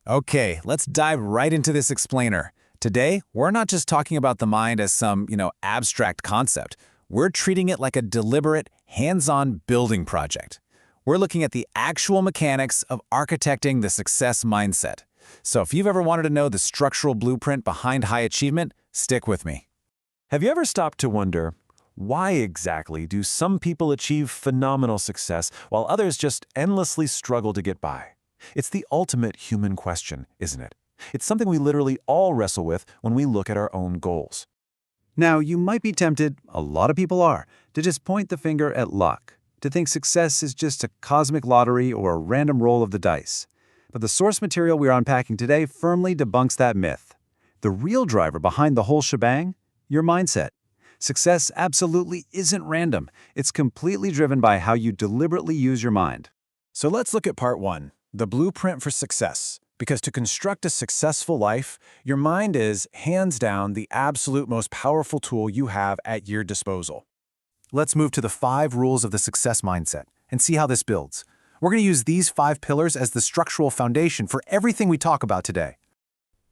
Okay, let's dive right into this explainer. Today, we're not just talking about the mind as some, abstract concept. We're treating it like a deliberate, hands-on building project. We're looking at the actual mechanics of architecting the success mindset. So if you've ever wanted to know the structural blueprint behind high achievement, stick with me. Have you ever stopped to wonder, why exactly do some people achieve phenomenal success while others just endlessly struggle to get by? It's the ultimate human question, isn't it? It's something we literally all wrestle with when we look at our own goals. Now, you might be tempted, a lot of people are, to just point the finger at luck, to think success is just a cosmic lottery or a random roll of the dice. But the source material we're unpacking today firmly debunks that myth. The real driver behind the whole shebang? Your mindset. Success absolutely isn't random. It's completely driven by how you deliberately use your mind. So let's look at part one, the blueprint for success. Because to construct a successful life, your mind is, hands down, the absolute most powerful tool you have at your disposal. Let's move to the 5 rules of the success mindset and see how this builds. We're going to use these 5 pillars as the structural foundation for everything we talk about today.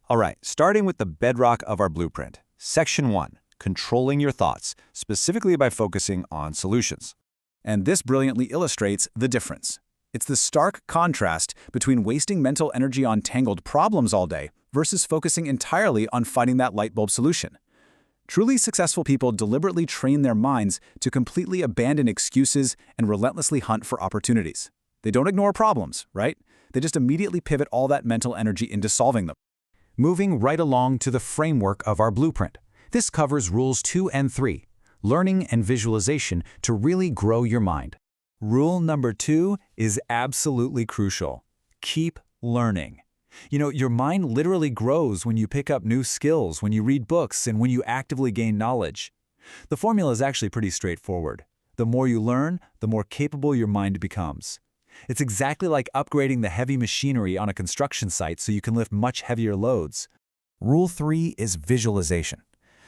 All right, starting with the bedrock of our blueprint. Section 1, controlling your thoughts, specifically by focusing on solutions. And this brilliantly illustrates the difference. It's the stark contrast between wasting mental energy on tangled problems all day versus focusing entirely on finding that light bulb solution. Truly successful people deliberately train their minds to completely abandon excuses and relentlessly hunt for opportunities. They don't ignore problems, right? They just immediately pivot all that mental energy into solving them. Moving right along to the framework of our blueprint. This covers rules 2 and 3, learning and visualization to really grow your mind. Rule number 2 is absolutely crucial. Keep learning. Your mind literally grows when you pick up new skills, when you read books, and when you actively gain knowledge. The formula is actually pretty straightforward. The more you learn, the more capable your mind becomes. It's exactly like upgrading the heavy machinery on a construction site so you can lift much heavier loads. Rule 3 is visualization.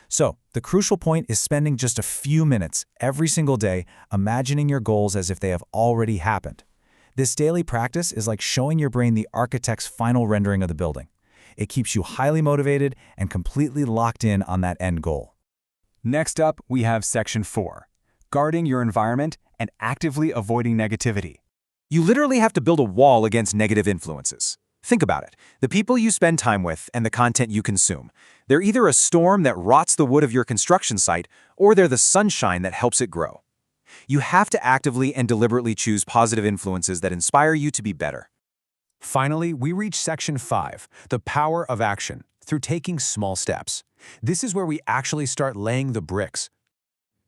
So, the crucial point is spending just a few minutes every single day imagining your goals as if they have already happened. This daily practice is like showing your brain the architect's final rendering of the building. It keeps you highly motivated and completely locked in on that end goal. Next up, we have Section 4, guarding your environment and actively avoiding negativity. You literally have to build a wall against negative influences. Think about it. The people you spend time with and the content you consume. They're either a storm that rots the wood of your construction site, or they're the sunshine that helps it grow. You have to actively and deliberately choose positive influences that inspire you to be better. Finally, we reach Section 5, the power of action, through taking small steps. This is where we actually start laying the bricks.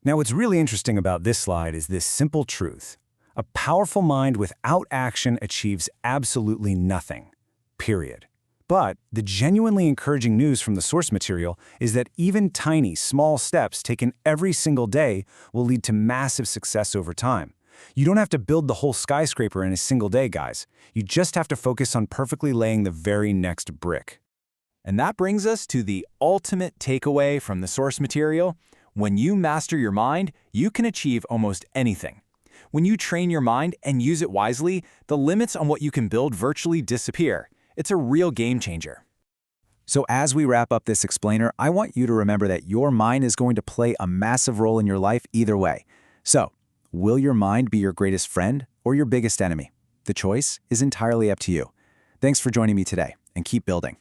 Now, what's really interesting about this slide is this simple truth. A powerful mind without action achieves absolutely nothing. Period. But the genuinely encouraging news from the source material is that even tiny, small steps taken every single day will lead to massive success over time. You don't have to build the whole skyscraper in a single day, guys. You just have to focus on perfectly laying the very next brick. And that brings us to the ultimate takeaway from the source material. When you master your mind, you can achieve almost anything. When you train your mind and use it wisely, the limits on what you can build virtually disappear. It's a real game changer. So as we wrap up this explainer, I want you to remember that your mind is going to play a massive role in your life either way. So, will your mind be your greatest friend or your biggest enemy? The choice is entirely up to you. Thanks for joining me today, and keep building.